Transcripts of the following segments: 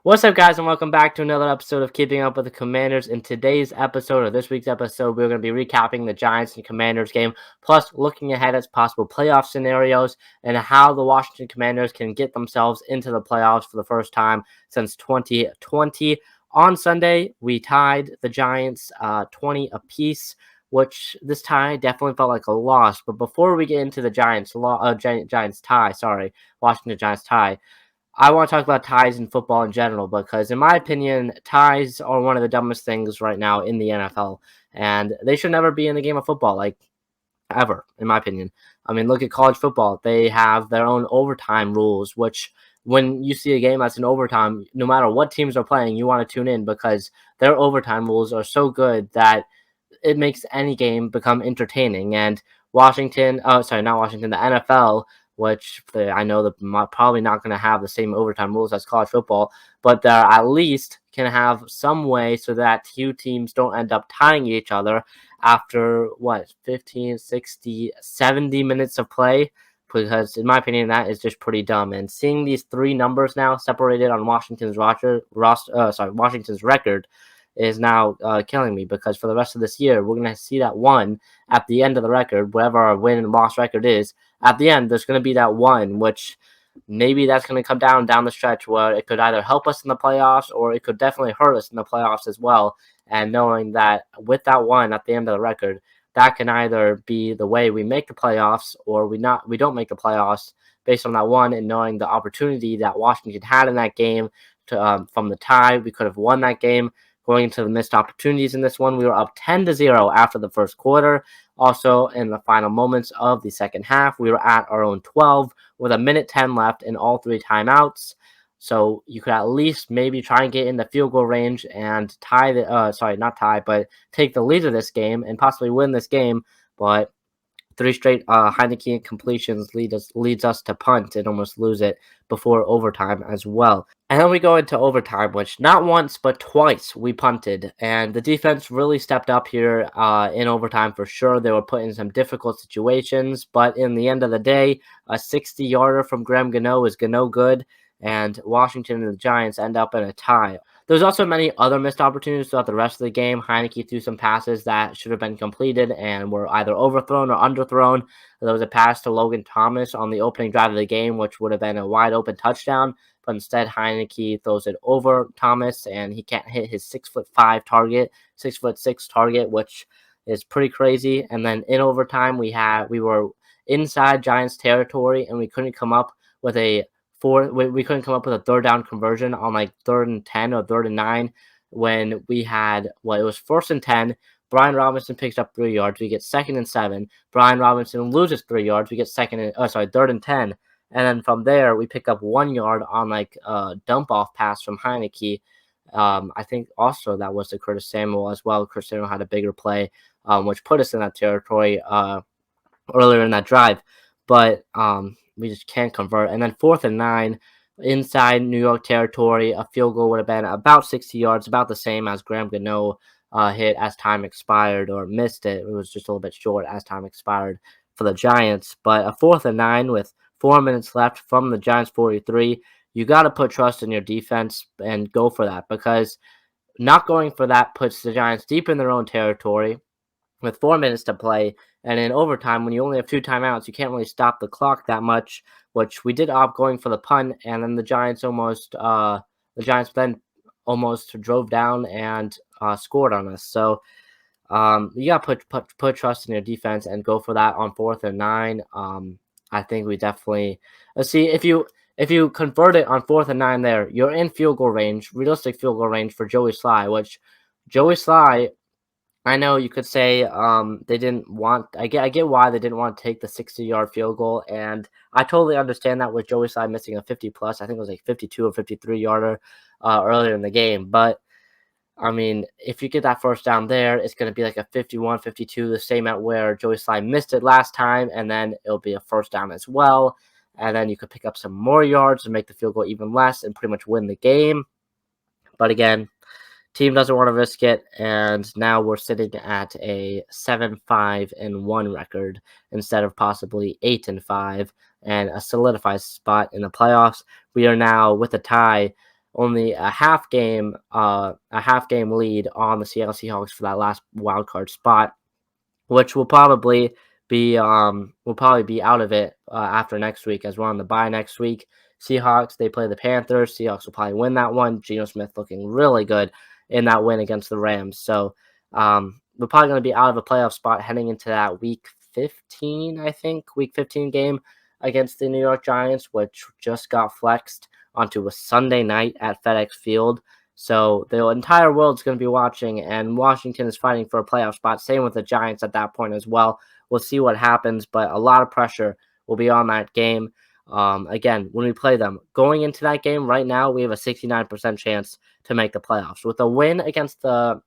What's up, guys, and welcome back to another episode of Keeping Up with the Commanders. In today's episode, or this week's episode, we're going to be recapping the Giants and Commanders game, plus looking ahead at possible playoff scenarios and how the Washington Commanders can get themselves into the playoffs for the first time since 2020. On Sunday, we tied the Giants 20 apiece, which this tie definitely felt like a loss. But before we get into the Giants tie, Washington Giants tie, I want to talk about ties in football in general because, in my opinion, ties are one of the dumbest things right now in the NFL, and they should never be in the game of football, like ever, in my opinion. I mean, look at college football; they have their own overtime rules, which when you see a game that's in overtime, no matter what teams are playing, you want to tune in because their overtime rules are so good that it makes any game become entertaining. And not Washington, the NFL, which I know they're probably not going to have the same overtime rules as college football, but they at least can have some way so that two teams don't end up tying each other after 15, 60, 70 minutes of play. Because in my opinion, that is just pretty dumb. And seeing these three numbers now separated on Washington's record is now killing me, because for the rest of this year, we're going to see that one at the end of the record, whatever our win and loss record is. At the end, there's going to be that one, which maybe that's going to come down the stretch where it could either help us in the playoffs or it could definitely hurt us in the playoffs as well. And knowing that with that one at the end of the record, that can either be the way we make the playoffs or we don't make the playoffs based on that one, and knowing the opportunity that Washington had in that game from the tie, we could have won that game. Going into the missed opportunities in this one, we were up 10-0 after the first quarter. Also, in the final moments of the second half, we were at our own 12 with a minute 10 left in all three timeouts. So you could at least maybe try and get in the field goal range and take the lead of this game and possibly win this game. But three straight Heineke completions leads us to punt and almost lose it before overtime as well. And then we go into overtime, which not once but twice we punted, and the defense really stepped up here in overtime for sure. They were put in some difficult situations, but in the end of the day, a 60-yarder from Graham Gano is no good, and Washington and the Giants end up in a tie. There's also many other missed opportunities throughout the rest of the game. Heineke threw some passes that should have been completed and were either overthrown or underthrown. There was a pass to Logan Thomas on the opening drive of the game, which would have been a wide open touchdown, but instead Heineke throws it over Thomas, and he can't hit his 6'5" target, 6'6" target, which is pretty crazy. And then in overtime, we were inside Giants territory, and we couldn't come up with a third down conversion on like 3rd and 10 or 3rd and 9 when we had, it was 1st and 10. Brian Robinson picks up 3 yards. We get 2nd and 7. Brian Robinson loses 3 yards. We get 3rd and 10. And then from there, we pick up 1 yard on like a dump off pass from Heineke. I think also that was to Curtis Samuel as well. Curtis Samuel had a bigger play, which put us in that territory earlier in that drive. But we just can't convert. And then 4th and 9 inside New York territory. A field goal would have been about 60 yards, about the same as Graham Gano hit as time expired, or missed it. It was just a little bit short as time expired for the Giants. But a 4th and 9 with 4 minutes left from the Giants 43. You got to put trust in your defense and go for that, because not going for that puts the Giants deep in their own territory with 4 minutes to play. And in overtime, when you only have 2 timeouts, you can't really stop the clock that much, which we did opt going for the punt. And then the Giants then almost drove down and scored on us. So you got to put trust in your defense and go for that on 4th and 9. I think we definitely see if you convert it on 4th and 9 there, you're in field goal range, realistic field goal range for Joey Sly, which Joey Sly, I know you could say they didn't want. I get why they didn't want to take the 60-yard field goal, and I totally understand that with Joey Sly missing a 50-plus. I think it was like 52 or 53-yarder earlier in the game. But I mean, if you get that first down there, it's going to be like a 51, 52, the same at where Joey Sly missed it last time, and then it'll be a first down as well. And then you could pick up some more yards and make the field goal even less and pretty much win the game. But again, team doesn't want to risk it, and now we're sitting at a 7-5-1 record instead of possibly 8-5 and a solidified spot in the playoffs. We are now with a tie only a half game lead on the Seattle Seahawks for that last wild card spot, which will probably be out of it after next week, as we're on the bye next week. Seahawks, they play the Panthers. Seahawks will probably win that one. Geno Smith looking really good in that win against the Rams. So we're probably going to be out of a playoff spot heading into that week 15, I think, week 15 game against the New York Giants, which just got flexed onto a Sunday night at FedEx Field. So the entire world's going to be watching, and Washington is fighting for a playoff spot. Same with the Giants at that point as well. We'll see what happens, but a lot of pressure will be on that game. Again, when we play them, going into that game right now, we have a 69% chance to make the playoffs. With a win against the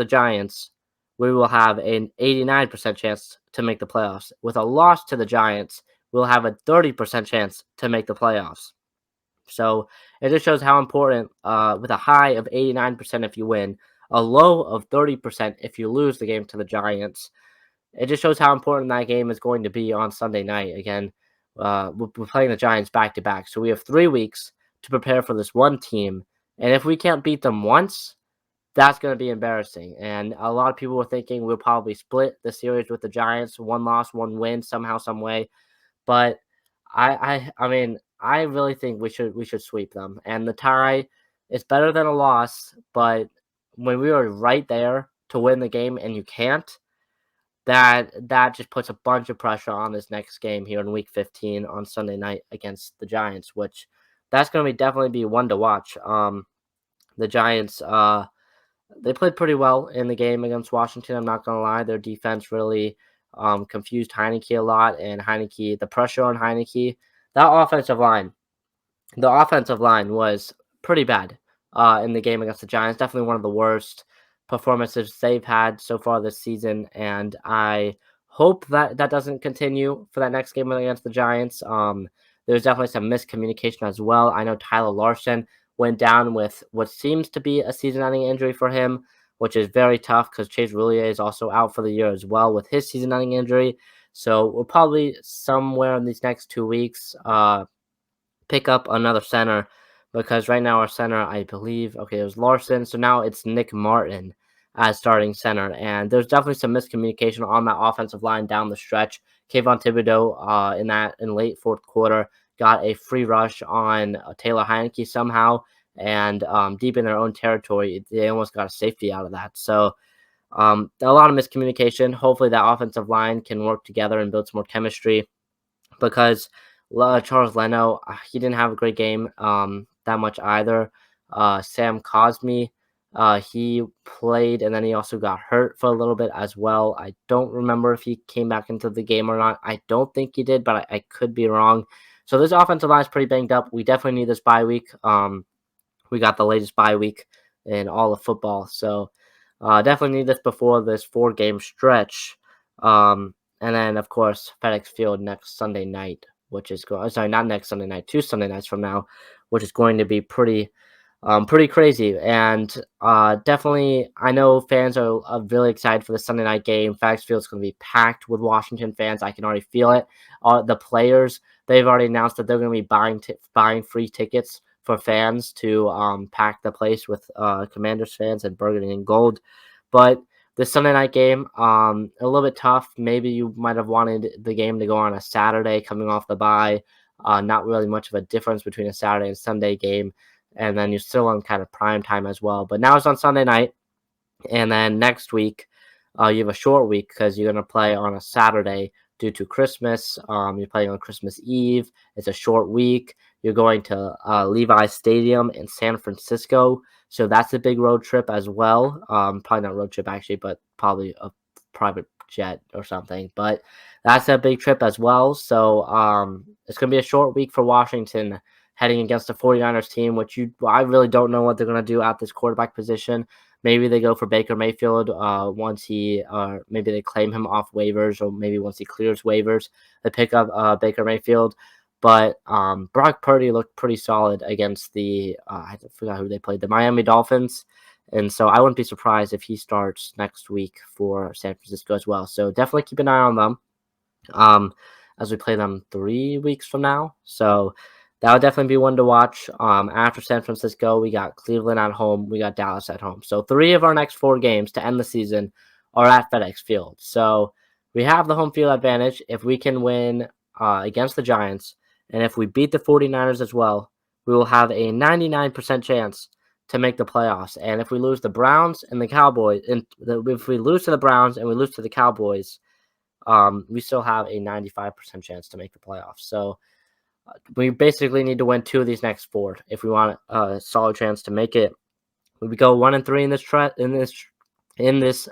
Giants, we will have an 89% chance to make the playoffs. With a loss to the Giants, we'll have a 30% chance to make the playoffs. So it just shows how important, with a high of 89% if you win, a low of 30% if you lose the game to the Giants. It just shows how important that game is going to be on Sunday night. Again, we're playing the Giants back to back. So we have 3 weeks to prepare for this one team. And if we can't beat them once, that's going to be embarrassing. And a lot of people were thinking we'll probably split the series with the Giants, 1 loss, 1 win, somehow, some way. But I mean, I really think we should sweep them. And the tie is better than a loss, but when we were right there to win the game and you can't, that just puts a bunch of pressure on this next game here in week 15 on Sunday night against the Giants, which that's going to definitely be one to watch. The Giants, they played pretty well in the game against Washington. I'm not going to lie. Their defense really confused Heineke a lot, and Heineke, the pressure on Heineke, that the offensive line was pretty bad in the game against the Giants. Definitely one of the worst performances they've had so far this season, and I hope that doesn't continue for that next game against the Giants. There's definitely some miscommunication as well. I know Tyler Larsen went down with what seems to be a season-ending injury for him, which is very tough because Chase Roulier is also out for the year as well with his season-ending injury. So we'll probably somewhere in these next 2 weeks pick up another center, because right now our center, I believe, okay, it was Larson, so now it's Nick Martin as starting center, and there's definitely some miscommunication on that offensive line down the stretch. Kayvon Thibodeau in late fourth quarter got a free rush on Taylor Heineke somehow, and deep in their own territory, they almost got a safety out of that. So a lot of miscommunication. Hopefully that offensive line can work together and build some more chemistry, because Charles Leno, he didn't have a great game that much either. Sam Cosmi, he played, and then he also got hurt for a little bit as well. I don't remember if he came back into the game or not. I don't think he did, but I could be wrong. So this offensive line is pretty banged up. We definitely need this bye week. We got the latest bye week in all of football, so definitely need this before this 4-game stretch. And then, of course, FedEx Field next Sunday night, which is not next Sunday night, 2 Sunday nights from now, which is going to be pretty crazy. And definitely, I know fans are really excited for the Sunday night game. FedEx Field is going to be packed with Washington fans. I can already feel it. The players, they've already announced that they're going to be buying free tickets for fans to pack the place with Commanders fans and burgundy and gold. But the Sunday night game, a little bit tough. Maybe you might have wanted the game to go on a Saturday coming off the bye. Not really much of a difference between a Saturday and Sunday game. And then you're still on kind of prime time as well. But now it's on Sunday night. And then next week, you have a short week because you're going to play on a Saturday due to Christmas. You're playing on Christmas Eve. It's a short week. You're going to Levi's Stadium in San Francisco. So that's a big road trip as well. Probably not a road trip actually, but probably a private jet or something. But that's a big trip as well. So it's going to be a short week for Washington heading against the 49ers team, which I really don't know what they're going to do at this quarterback position. Maybe they go for Baker Mayfield maybe they claim him off waivers, or maybe once he clears waivers, they pick up Baker Mayfield. But Brock Purdy looked pretty solid against I forgot who they played, the Miami Dolphins. And so I wouldn't be surprised if he starts next week for San Francisco as well. So definitely keep an eye on them as we play them 3 weeks from now. So That would definitely be one to watch. After San Francisco, we got Cleveland at home, we got Dallas at home. So 3 of our next 4 games to end the season are at FedEx Field. So we have the home field advantage. If we can win against the Giants, and if we beat the 49ers as well, we will have a 99% chance to make the playoffs. And if we lose the Browns and the Cowboys, if we lose to the Browns and we lose to the Cowboys, we still have a 95% chance to make the playoffs. So we basically need to win 2 of these next 4 if we want a solid chance to make it. If we go 1-3 in this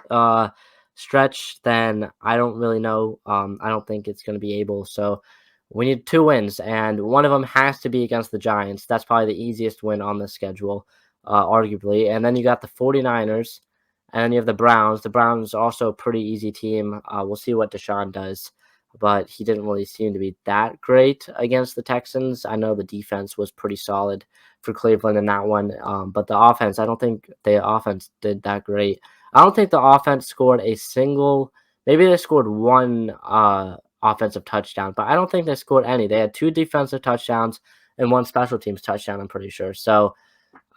stretch, then I don't really know. I don't think it's going to be able. So we need 2 wins, and one of them has to be against the Giants. That's probably the easiest win on the schedule, arguably. And then you got the 49ers, and then you have the Browns. The Browns are also a pretty easy team. We'll see what Deshaun does, but he didn't really seem to be that great against the Texans. I know the defense was pretty solid for Cleveland in that one, but the offense, I don't think the offense did that great. I don't think the offense scored a single. Maybe they scored one offensive touchdown, but I don't think they scored any. They had 2 defensive touchdowns and 1 special teams touchdown, I'm pretty sure. So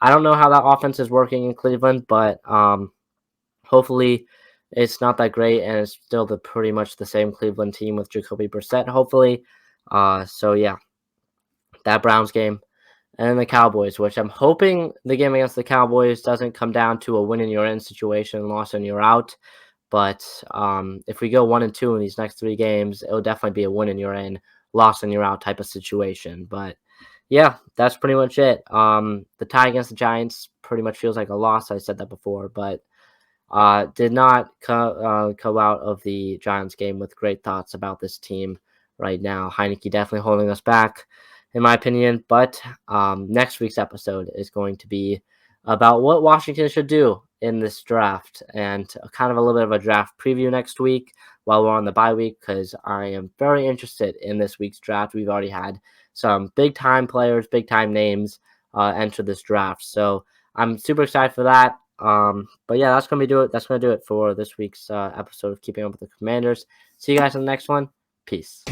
I don't know how that offense is working in Cleveland, but hopefully it's not that great, and it's still pretty much the same Cleveland team with Jacoby Brissett, hopefully. So yeah, that Browns game. And then the Cowboys, which I'm hoping the game against the Cowboys doesn't come down to a win and you're in situation, loss and you're out. But if we go 1-2 in these next 3 games, it'll definitely be a win and you're in, loss and you're out type of situation. But yeah, that's pretty much it. The tie against the Giants pretty much feels like a loss. I said that before, but did not come out of the Giants game with great thoughts about this team right now. Heineke definitely holding us back, in my opinion. But next week's episode is going to be about what Washington should do in this draft, and kind of a little bit of a draft preview next week while we're on the bye week, because I am very interested in this week's draft. We've already had some big-time players, big-time names enter this draft. So I'm super excited for that. But yeah, that's gonna do it. That's gonna do it for this week's episode of Keeping Up with the Commanders. See you guys in the next one. Peace.